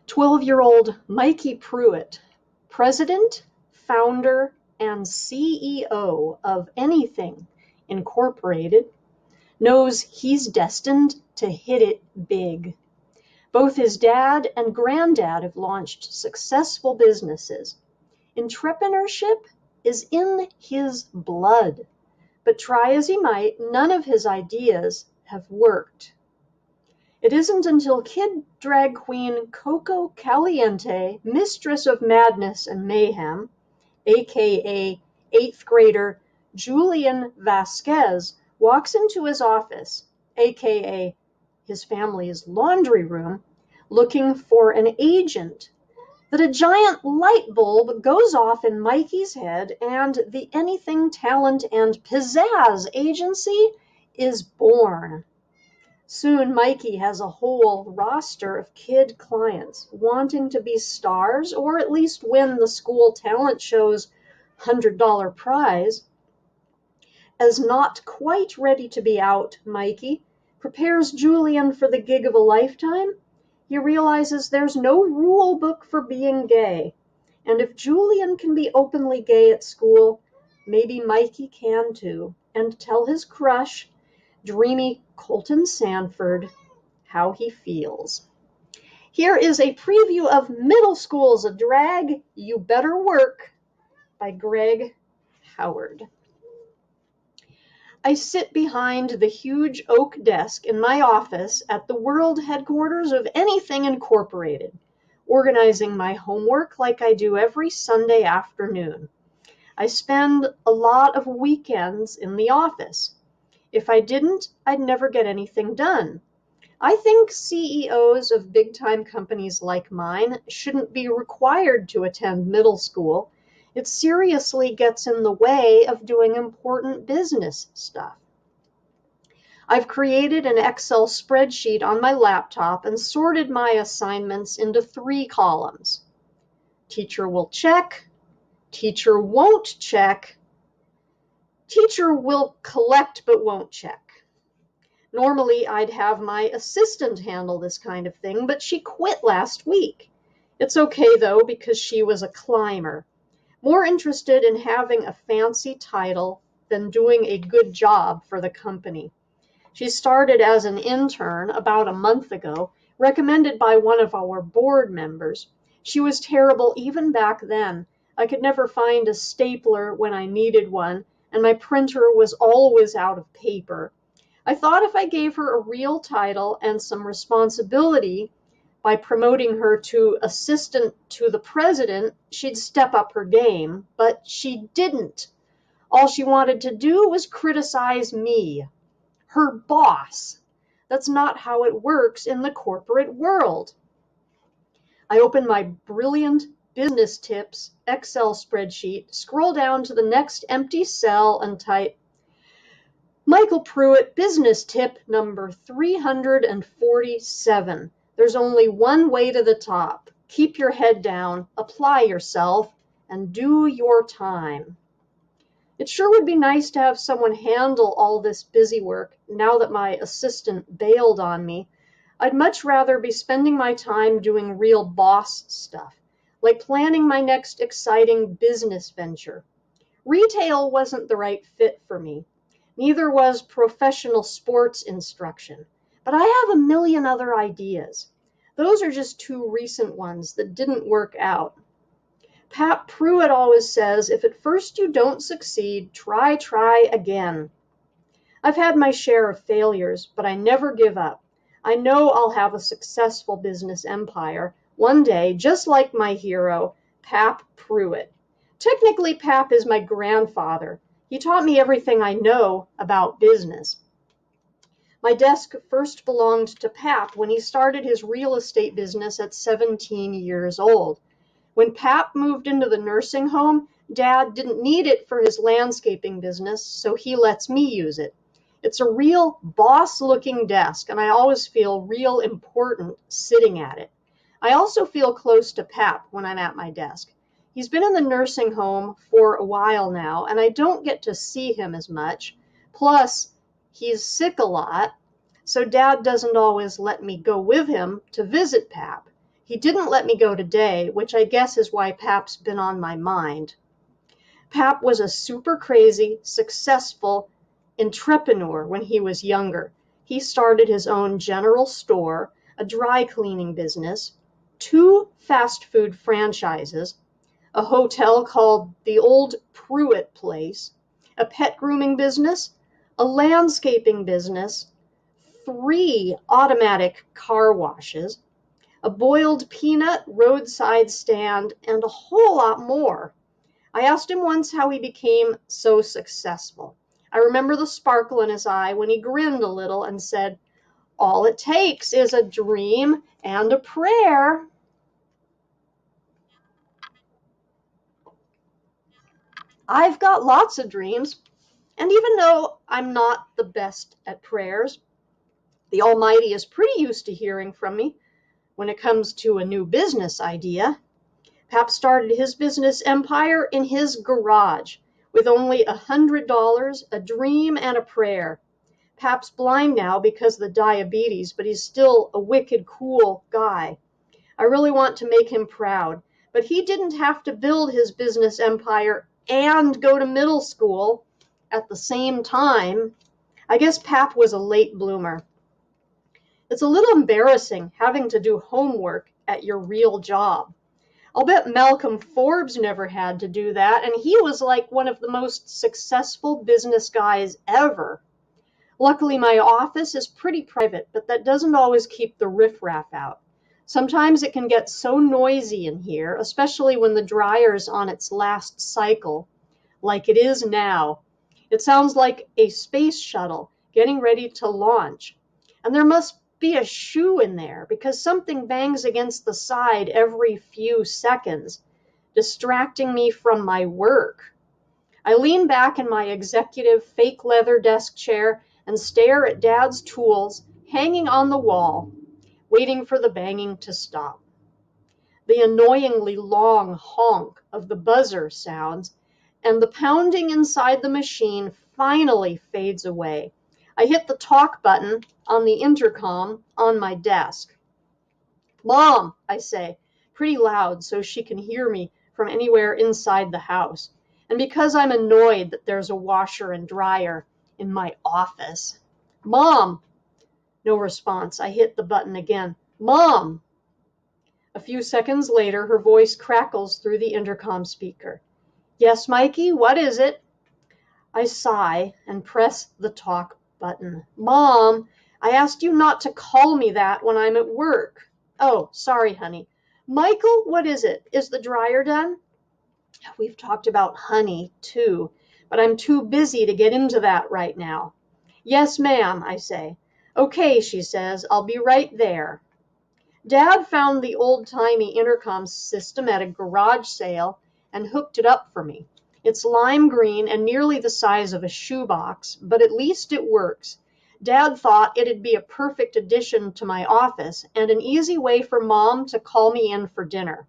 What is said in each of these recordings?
12-year-old Mikey Pruitt, president, founder, and CEO of Anything Incorporated, knows he's destined to hit it big. Both his dad and granddad have launched successful businesses. Entrepreneurship is in his blood, but try as he might, none of his ideas have worked. It isn't until kid drag queen Coco Caliente, mistress of madness and mayhem, aka 8th grader Julian Vasquez, walks into his office, aka his family's laundry room, looking for an agent, that a giant light bulb goes off in Mikey's head and the Anything Talent and Pizzazz agency is born. Soon Mikey has a whole roster of kid clients wanting to be stars or at least win the school talent show's $100 prize. As not quite ready to be out, Mikey prepares Julian for the gig of a lifetime. He realizes there's no rule book for being gay, and if Julian can be openly gay at school, maybe Mikey can too, and tell his crush, dreamy Colton Sanford, how he feels. Here is a preview of Middle School's A Drag You Better Work by Greg Howard. I sit behind the huge oak desk in my office at the world headquarters of Anything Incorporated, organizing my homework like I do every Sunday afternoon. I spend a lot of weekends in the office. If I didn't, I'd never get anything done. I think CEOs of big-time companies like mine shouldn't be required to attend middle school. It seriously gets in the way of doing important business stuff. I've created an Excel spreadsheet on my laptop and sorted my assignments into 3 columns. Teacher will check, teacher won't check, teacher will collect but won't check. Normally, I'd have my assistant handle this kind of thing, but she quit last week. It's okay, though, because she was a climber. More interested in having a fancy title than doing a good job for the company. She started as an intern about a month ago, recommended by one of our board members. She was terrible even back then. I could never find a stapler when I needed one, and my printer was always out of paper. I thought if I gave her a real title and some responsibility by promoting her to assistant to the president, she'd step up her game, but she didn't. All she wanted to do was criticize me, her boss. That's not how it works in the corporate world. I open my brilliant business tips Excel spreadsheet, scroll down to the next empty cell and type Michael Pruitt business tip number 347. There's only one way to the top. Keep your head down, apply yourself, and do your time. It sure would be nice to have someone handle all this busy work now that my assistant bailed on me. I'd much rather be spending my time doing real boss stuff, like planning my next exciting business venture. Retail wasn't the right fit for me. Neither was professional sports instruction. But I have a million other ideas. Those are just 2 recent ones that didn't work out. Pat Pruitt always says, if at first you don't succeed, try again. I've had my share of failures, but I never give up. I know I'll have a successful business empire one day, just like my hero, Pap Pruitt. Technically, Pap is my grandfather. He taught me everything I know about business. My desk first belonged to Pap when he started his real estate business at 17 years old. When Pap moved into the nursing home, Dad didn't need it for his landscaping business, so he lets me use it. It's a real boss-looking desk, and I always feel real important sitting at it. I also feel close to Pap when I'm at my desk. He's been in the nursing home for a while now, and I don't get to see him as much. Plus, he's sick a lot, so Dad doesn't always let me go with him to visit Pap. He didn't let me go today, which I guess is why Pap's been on my mind. Pap was a super crazy, successful entrepreneur when he was younger. He started his own general store, a dry cleaning business, 2 fast food franchises, a hotel called the Old Pruitt Place, a pet grooming business, a landscaping business, 3 automatic car washes, a boiled peanut roadside stand, and a whole lot more. I asked him once how he became so successful. I remember the sparkle in his eye when he grinned a little and said, "All it takes is a dream and a prayer." I've got lots of dreams, and even though I'm not the best at prayers, the Almighty is pretty used to hearing from me when it comes to a new business idea. Pap started his business empire in his garage with only $100, a dream, and a prayer. Pap's blind now because of the diabetes, but he's still a wicked cool guy. I really want to make him proud, but he didn't have to build his business empire and go to middle school at the same time. I guess Pap was a late bloomer. It's a little embarrassing having to do homework at your real job. I'll bet Malcolm Forbes never had to do that, and he was like one of the most successful business guys ever. Luckily, my office is pretty private, but that doesn't always keep the riffraff out. Sometimes it can get so noisy in here, especially when the dryer's on its last cycle, like it is now. It sounds like a space shuttle getting ready to launch. And there must be a shoe in there because something bangs against the side every few seconds, distracting me from my work. I lean back in my executive fake leather desk chair and stare at Dad's tools hanging on the wall, waiting for the banging to stop. The annoyingly long honk of the buzzer sounds, and the pounding inside the machine finally fades away. I hit the talk button on the intercom on my desk. "Mom," I say, pretty loud so she can hear me from anywhere inside the house. And because I'm annoyed that there's a washer and dryer in my office. "Mom!" No response. I hit the button again. "Mom!" A few seconds later, her voice crackles through the intercom speaker. "Yes, Mikey, what is it?" I sigh and press the talk button. "Mom, I asked you not to call me that when I'm at work." "Oh, sorry, honey." "Michael, what is it? Is the dryer done?" We've talked about honey, too, but I'm too busy to get into that right now. "Yes, ma'am," I say. "Okay," she says, "I'll be right there." Dad found the old-timey intercom system at a garage sale and hooked it up for me. It's lime green and nearly the size of a shoebox, but at least it works. Dad thought it'd be a perfect addition to my office and an easy way for Mom to call me in for dinner.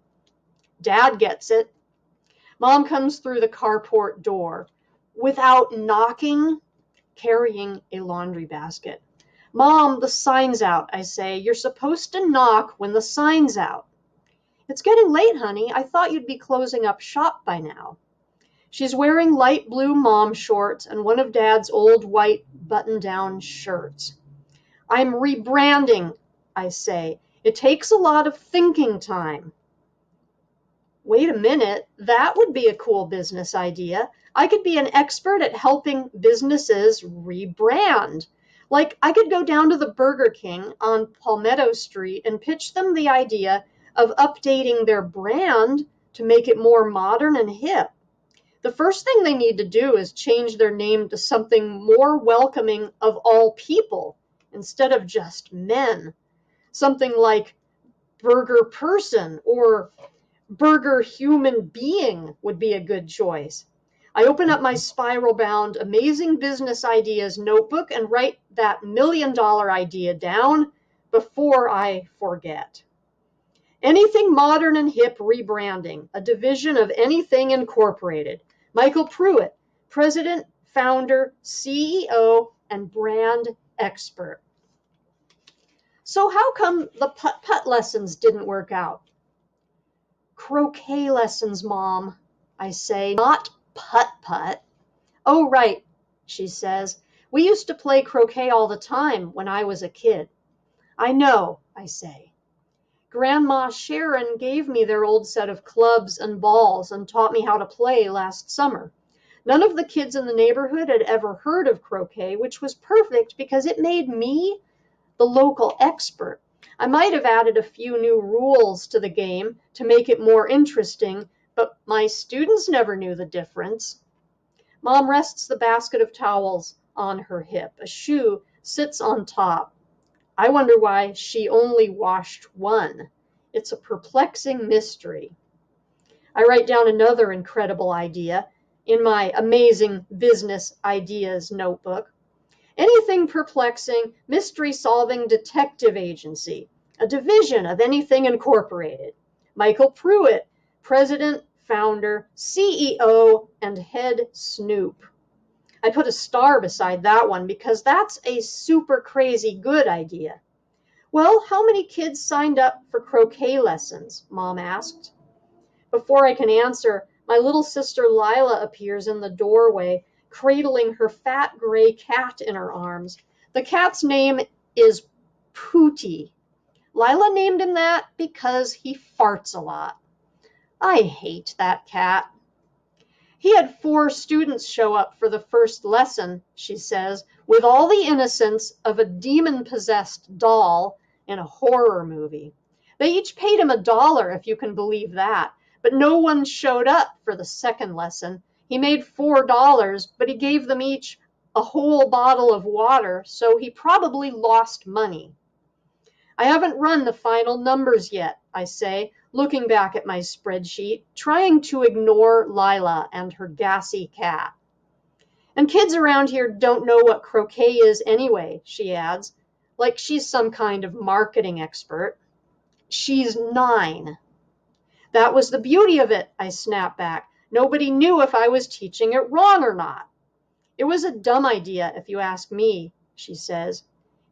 Dad gets it. Mom comes through the carport door without knocking, carrying a laundry basket. "Mom, the sign's out," I say. "You're supposed to knock when the sign's out." "It's getting late, honey. I thought you'd be closing up shop by now." She's wearing light blue mom shorts and one of Dad's old white button-down shirts. "I'm rebranding," I say. "It takes a lot of thinking time." Wait a minute, that would be a cool business idea. I could be an expert at helping businesses rebrand. Like, I could go down to the Burger King on Palmetto Street and pitch them the idea of updating their brand to make it more modern and hip. The first thing they need to do is change their name to something more welcoming of all people instead of just men. Something like Burger Person or Burger Human Being would be a good choice. I open up my spiral-bound Amazing Business Ideas notebook and write that $1,000,000 idea down before I forget. Anything modern and hip rebranding, a division of Anything Incorporated. Michael Pruitt, President, Founder, CEO, and Brand Expert. So how come the putt-putt lessons didn't work out? Croquet lessons, Mom, I say, not putt-putt. Oh, right, she says. We used to play croquet all the time when I was a kid. I know, I say. Grandma Sharon gave me their old set of clubs and balls and taught me how to play last summer. None of the kids in the neighborhood had ever heard of croquet, which was perfect because it made me the local expert. I might have added a few new rules to the game to make it more interesting, but my students never knew the difference. Mom rests the basket of towels on her hip. A shoe sits on top. I wonder why she only washed one. It's a perplexing mystery. I write down another incredible idea in my amazing business ideas notebook. Anything perplexing, mystery-solving detective agency, a division of Anything Incorporated. Michael Pruitt, president, founder, CEO, and head snoop. I put a star beside that one because that's a super crazy good idea. Well, how many kids signed up for croquet lessons? Mom asked. Before I can answer, my little sister Lila appears in the doorway, cradling her fat gray cat in her arms. The cat's name is Pootie. Lila named him that because he farts a lot. I hate that cat. He had 4 students show up for the first lesson, she says, with all the innocence of a demon-possessed doll in a horror movie. They each paid him $1, if you can believe that, but no one showed up for the second lesson. He made $4, but he gave them each a whole bottle of water, so he probably lost money. I haven't run the final numbers yet, I say, looking back at my spreadsheet, trying to ignore Lila and her gassy cat. And kids around here don't know what croquet is anyway, she adds, like she's some kind of marketing expert. She's 9. That was the beauty of it, I snap back. Nobody knew if I was teaching it wrong or not. It was a dumb idea, if you ask me, she says.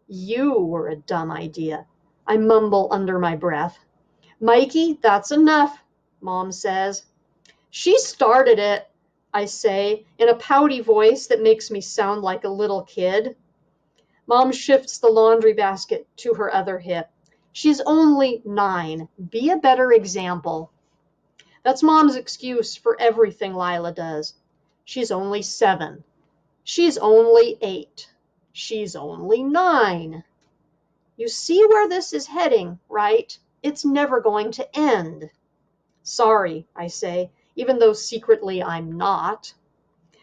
You were a dumb idea, I mumble under my breath. Mikey, that's enough, Mom says. She started it, I say, in a pouty voice that makes me sound like a little kid. Mom shifts the laundry basket to her other hip. She's only 9. Be a better example. That's Mom's excuse for everything Lila does. She's only 7. She's only 8. She's only 9. You see where this is heading, right? It's never going to end. Sorry, I say, even though secretly I'm not.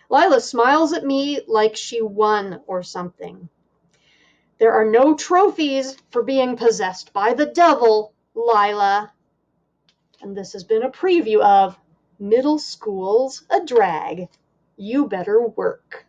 Lila smiles at me like she won or something. There are no trophies for being possessed by the devil, Lila. And this has been a preview of Middle School's a Drag. You Better Work.